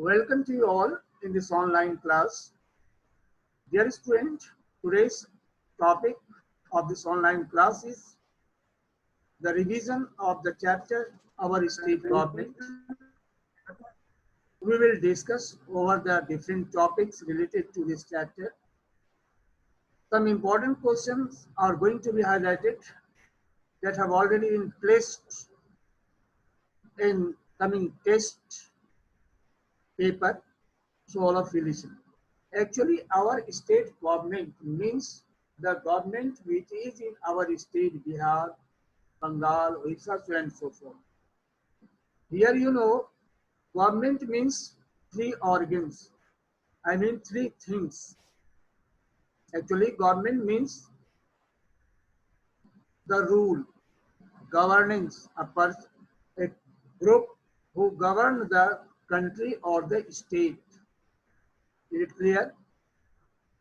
Welcome to you all in this online class. Dear student, today's topic of this online class is the revision of the chapter Our State Government. We will discuss over the different topics related to this chapter. Some important questions are going to be highlighted that have already been placed in coming test paper. So all of you listen. Actually, our state government means the government which is in our state, Bihar, Bengal, Odisha, so and so forth. Here you know, government means three organs. I mean three things. Actually, government means the rule, governance, a group who govern the country or the state. Is it clear?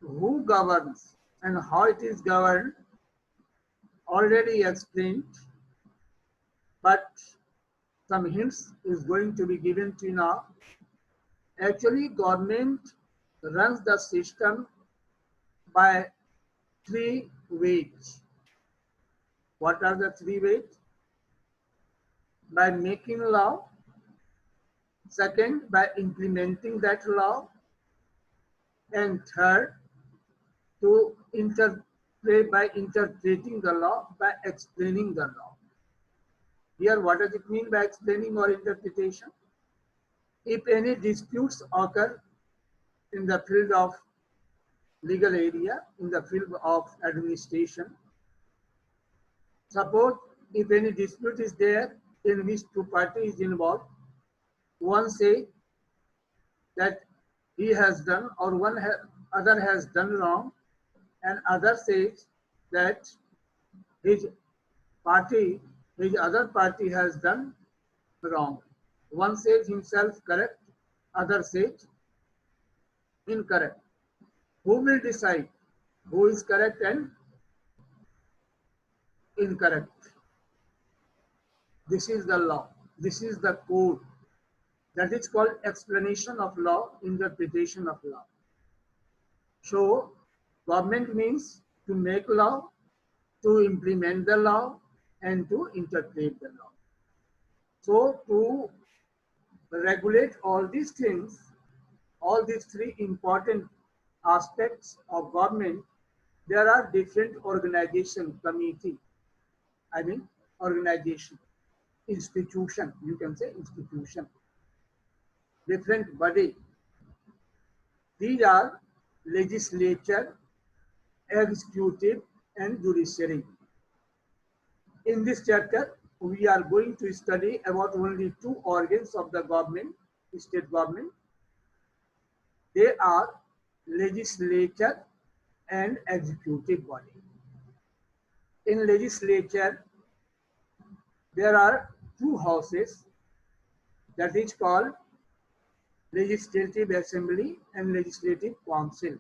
Who governs and how it is governed already explained, but some hints is going to be given to you now. Actually, government runs the system by three ways. What are the three ways? By making law, second, by implementing that law, and third, to interpret by interpreting the law, by explaining the law. Here, what does it mean by explaining or interpretation? If any disputes occur in the field of legal area, in the field of administration, suppose if any dispute is there in which two parties is involved, one say that he has done or other has done wrong, and other says that his party, his other party has done wrong. One says himself correct, other says incorrect. Who will decide who is correct and incorrect? This is the law. This is the code. That is called explanation of law, interpretation of law. So, government means to make law, to implement the law, and to interpret the law. So, to regulate all these things, all these three important aspects of government, there are different organization, committee, I mean organization, institution, you can say institution, different body. These are legislature, executive, and judiciary. In this chapter, we are going to study about only two organs of the government, state government. They are legislature and executive body. In legislature, there are two houses that is called Legislative Assembly and Legislative Council.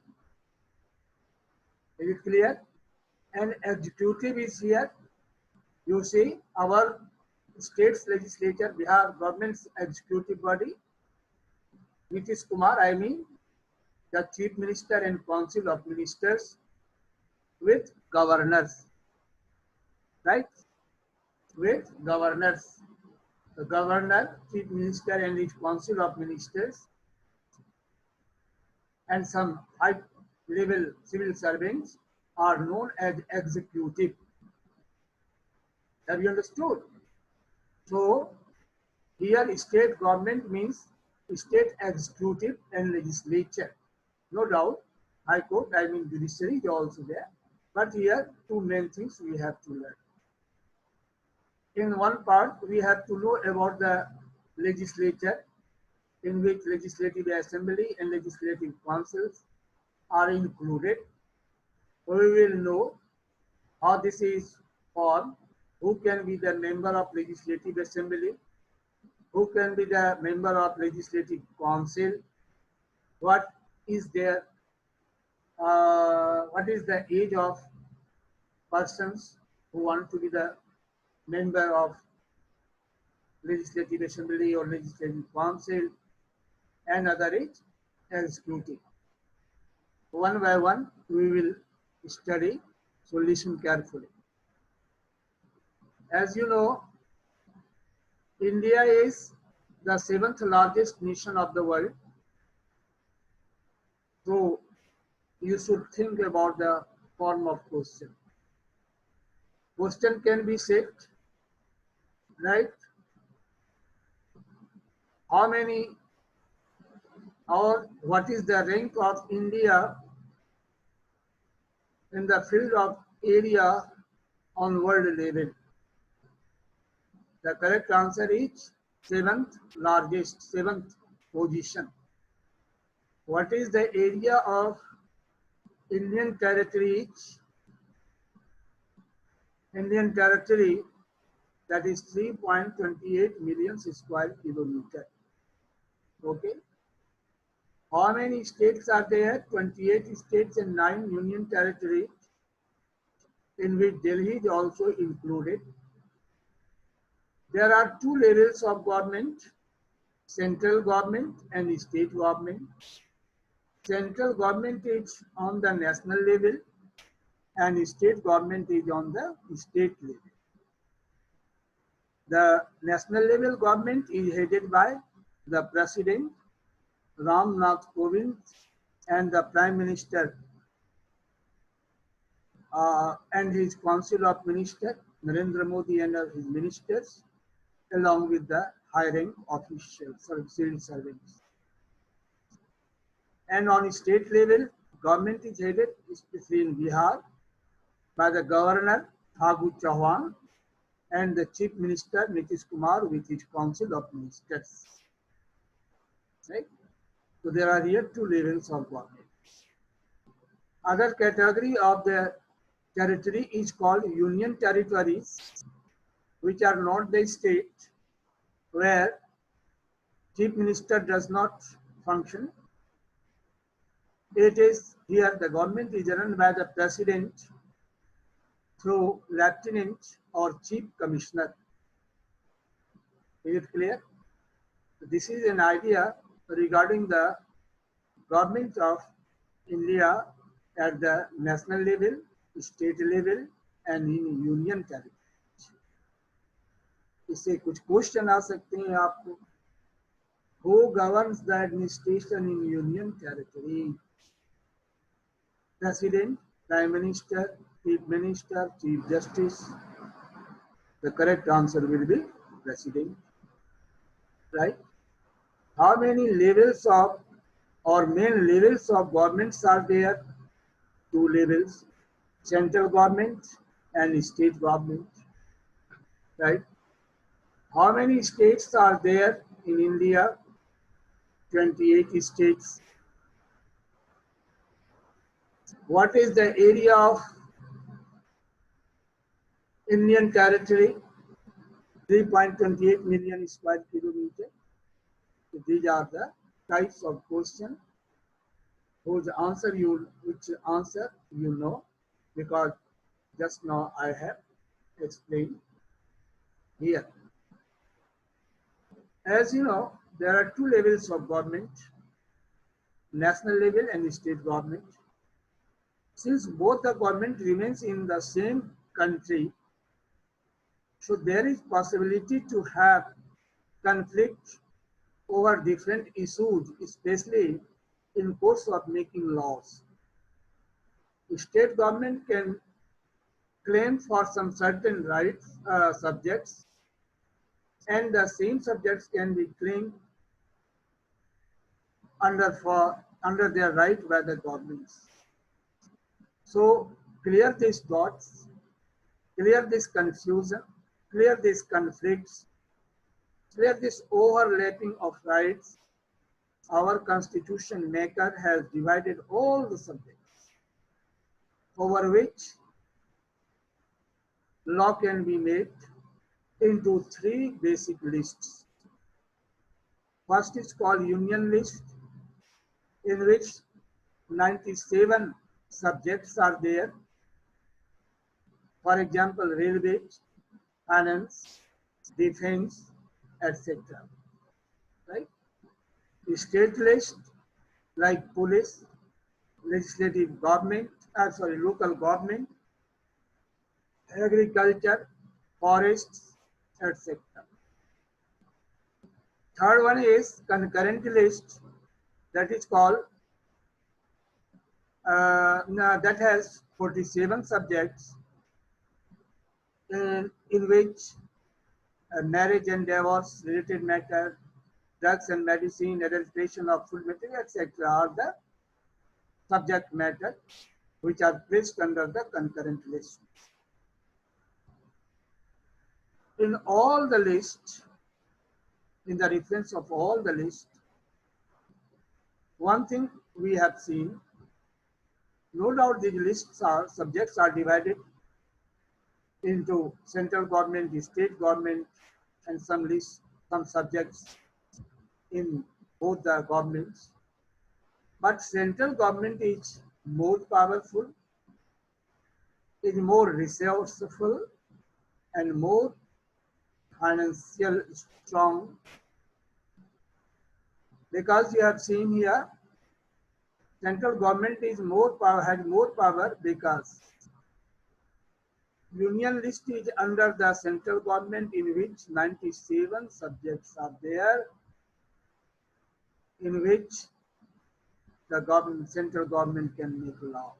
Is it clear? And executive is here. You see our state's legislature, Bihar government's executive body, Nitish Kumar, I mean the chief minister and council of ministers with governors, right? With governors. The governor, chief minister and his council of ministers and some high level civil servants are known as executive. Have you understood? So here state government means state executive and legislature. No doubt, High Court, I mean judiciary is also there. But here two main things we have to learn. In one part, we have to know about the legislature, in which legislative assembly and legislative councils are included. We will know how this is formed, who can be the member of legislative assembly, who can be the member of legislative council, what is their what is the age of persons who want to be the member of legislative assembly or legislative council, and other is executive. One by one, we will study, so listen carefully. As you know, India is the seventh largest nation of the world. So you should think about the form of question. Question can be said, right? How many or what is the rank of India in the field of area on world level? The correct answer is seventh largest, seventh position. What is the area of Indian territory? Indian territory, that is 3.28 million square kilometer. Okay. How many states are there? 28 states and 9 union territories, in which Delhi is also included. There are two levels of government, central government and state government. Central government is on the national level and state government is on the state level. The national level government is headed by the President Ram Nath Kovind and the Prime Minister and his Council of Ministers, Narendra Modi and his ministers, along with the high rank officials, civil servants. And on state level, government is headed, especially in Bihar, by the Governor Thakur Chauhan and the Chief Minister Nitish Kumar with his Council of Ministers. Right? So there are here two levels of government. Other category of the territory is called union territories, which are not the state, where Chief Minister does not function. It is here the government is run by the President through Lieutenant or Chief Commissioner. Is it clear? This is an idea regarding the government of India at the national level, state level and in union territory. इससे कुछ question आ सकते हैं आपको. Who governs the administration in union territory? President, Prime Minister, Chief Minister, Chief Justice. The correct answer will be President. Right? How many levels of or main levels of governments are there? Two levels, central government and state government. Right? How many states are there in India? 28 states. What is the area of Indian territory? 3.28 million square kilometer. So these are the types of questions which answer you know, because just now I have explained here. As you know, there are two levels of government, national level and state government. Since both the government remains in the same country, so there is possibility to have conflict over different issues, especially in course of making laws. The state government can claim for some certain rights, subjects, and the same subjects can be claimed under their right by the governments. So clear these dots, clear this confusion, clear these conflicts, clear this overlapping of rights. Our constitution maker has divided all the subjects over which law can be made into three basic lists. First is called union list, in which 97 subjects are there. For example, railways, finance, defense, etc. Right? State list like police, legislative government, local government, agriculture, forests, etc. Third one is concurrent list, that is called that has 47 subjects in which marriage and divorce related matter, drugs and medicine, adulteration of food material, etc. are the subject matter which are placed under the concurrent list. In all the list, in the reference of all the list, one thing we have seen, no doubt these lists are subjects are divided into central government, state government, and some subjects in both the governments. But central government is more powerful, is more resourceful, and more financial strong, because you have seen here central government is more power, had more power, because union list is under the central government, in which 97 subjects are there, in which the central government can make law.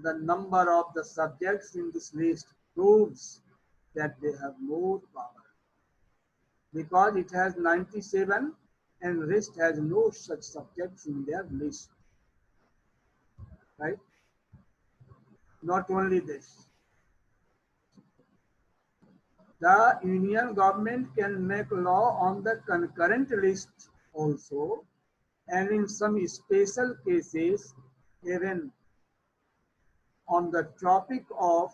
The number of the subjects in this list proves that they have more power, because it has 97 and rest has no such subjects in their list, right? Not only this, the union government can make law on the concurrent list also, and in some special cases even on the topic of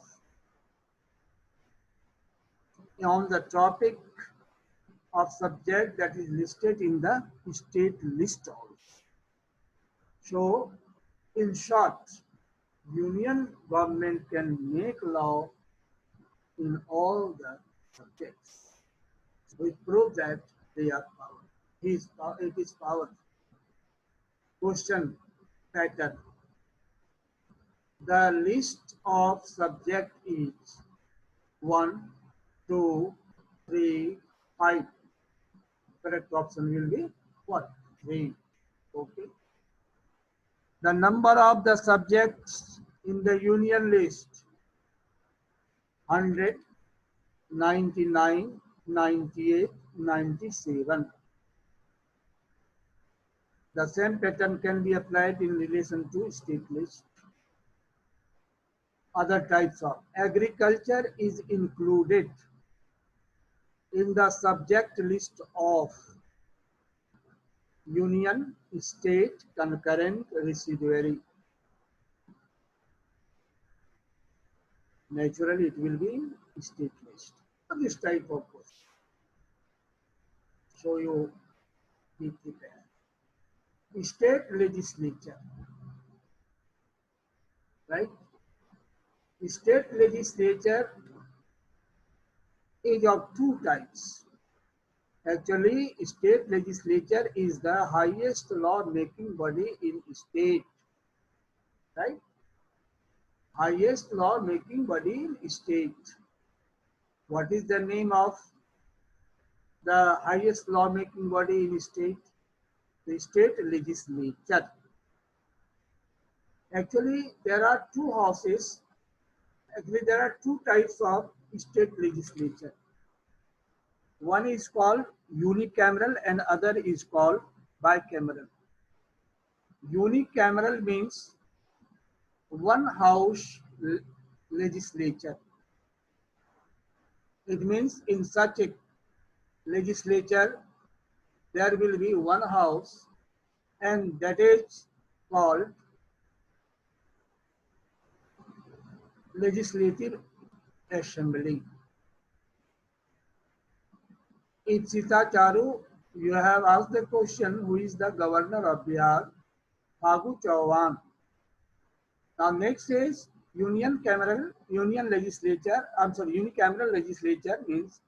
subject that is listed in the state list also. So, in short, union government can make law in all the subjects, which proves that they are power. It is power. Question pattern. The list of subject is 1, 2, 3, 5. Correct option will be what? 3. Okay. The number of the subjects in the union list: 100, 99, 98, 97. The same pattern can be applied in relation to state list. Other types of agriculture is included in the subject list of union, state, concurrent, residuary. Naturally, it will be in state list. This type of question. So you be prepared. State legislature, right? State legislature is of two types. Actually, state legislature is the highest law-making body in state, right? Highest law-making body in state. What is the name of the highest law-making body in state? The state legislature. Actually, there are two houses. Actually, there are two types of state legislature. One is called unicameral and other is called bicameral. Unicameral means one house legislature. It means in such a legislature there will be one house, and that is called legislative assembly. In Sita Charu, you have asked the question, who is the governor of Bihar? Phagu Chauhan. Now next is unicameral legislature means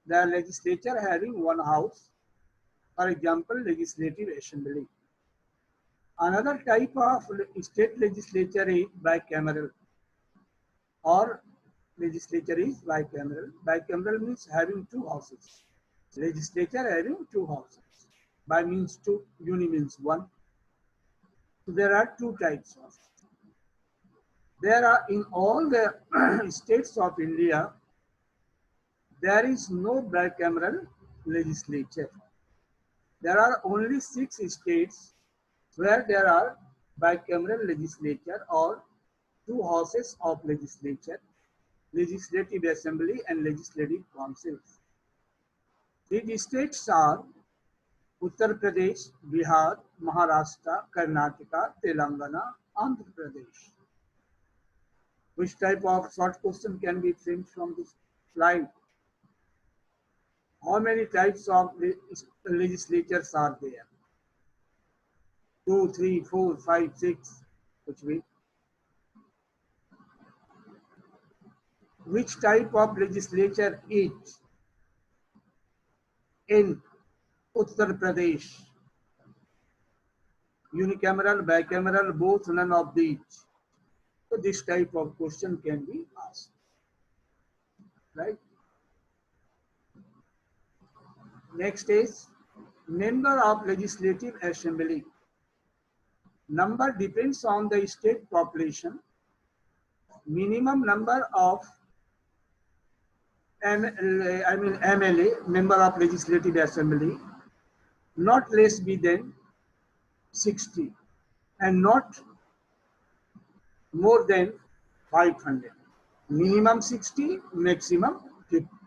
the legislature having one house, For example, legislative assembly. Another type of state legislature is bicameral, or legislature is bicameral. Bicameral means having two houses. Legislature having two houses. Bi means two, uni means one. So there are two types of. There are in all the states of India, there is no bicameral legislature. There are only 6 states where there are bicameral legislature or two houses of legislature, legislative assembly and legislative councils. These states are Uttar Pradesh, Bihar, Maharashtra, Karnataka, Telangana, Andhra Pradesh. Which type of short question can be framed from this slide? How many types of legislatures are there? 2, 3, 4, 5, 6. Which type of legislature is in Uttar Pradesh? Unicameral, bicameral, both, none of these. So this type of question can be asked, right? Next is member of legislative assembly. Number depends on the state population. Minimum number of MLA, member of legislative assembly, not less be than 60 and not more than 500. Minimum 60, maximum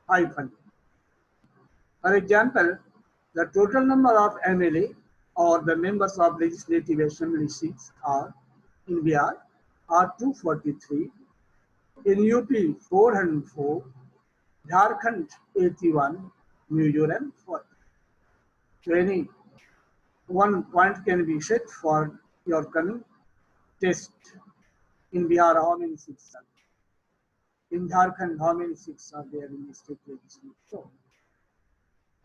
500. For example, the total number of MLA or the members of legislative assembly seats are in Bihar are 243, in UP 404, Jharkhand 81, Mizoram 40. So any one point can be set for your coming test. In Bihar, how many seats are there? In Jharkhand, how many seats are there in the state legislature? So,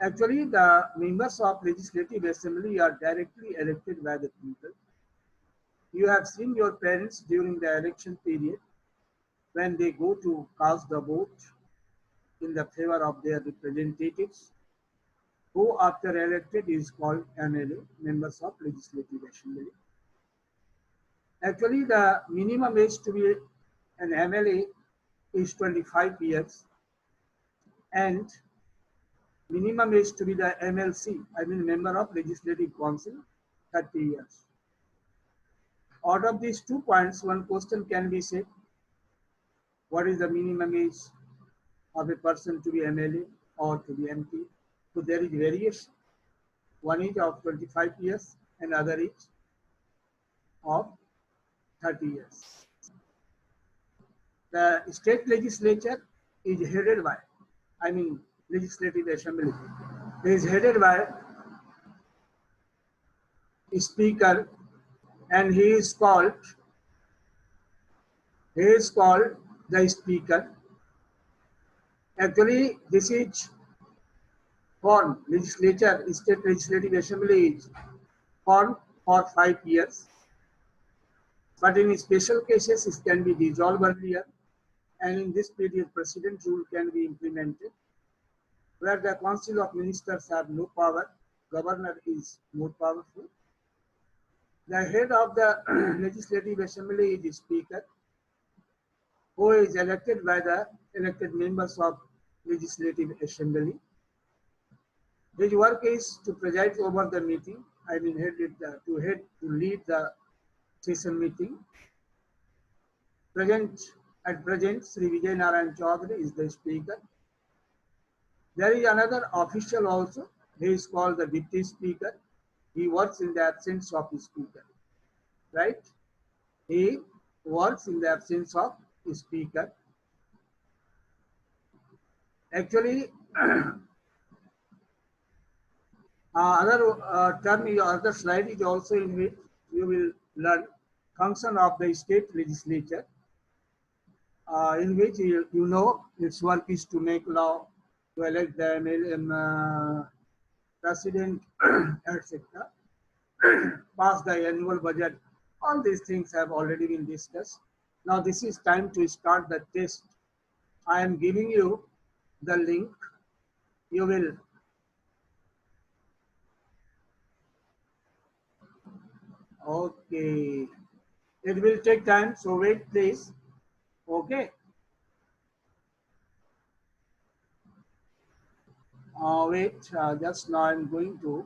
actually, the members of legislative assembly are directly elected by the people. You have seen your parents during the election period when they go to cast the vote in the favor of their representatives, who after elected is called MLA, members of legislative assembly. Actually, the minimum age to be an MLA is 25 years and minimum age to be the MLC, member of legislative council, 30 years. Out of these 2 points, one question can be said, what is the minimum age of a person to be MLA or to be MP? So there is variation. One is of 25 years and other is of 30 years. The state legislature is headed by, legislative assembly is headed by a speaker, and he is called the speaker. Actually, this is formed legislature, state legislative assembly is formed for 5 years. But in special cases, it can be dissolved earlier, and in this period, President rule can be implemented, where the Council of Ministers have no power, Governor is more powerful. The head of the Legislative Assembly is the Speaker, who is elected by the elected members of Legislative Assembly. His work is to preside over the meeting, to lead the session meeting. At present, Sri Vijay Narayan Chaudhary is the Speaker. There is another official also. He is called the Deputy Speaker. He works in the absence of the Speaker, right? He works in the absence of the Speaker. Actually, other slide is also in which you will learn function of the state legislature, in which you know its work is to make law, to elect the president, etc. Pass the annual budget. All these things have already been discussed. Now this is time to start the test. I am giving you the link. You will, okay. It will take time, so wait please. Okay. Wait, just now I'm going to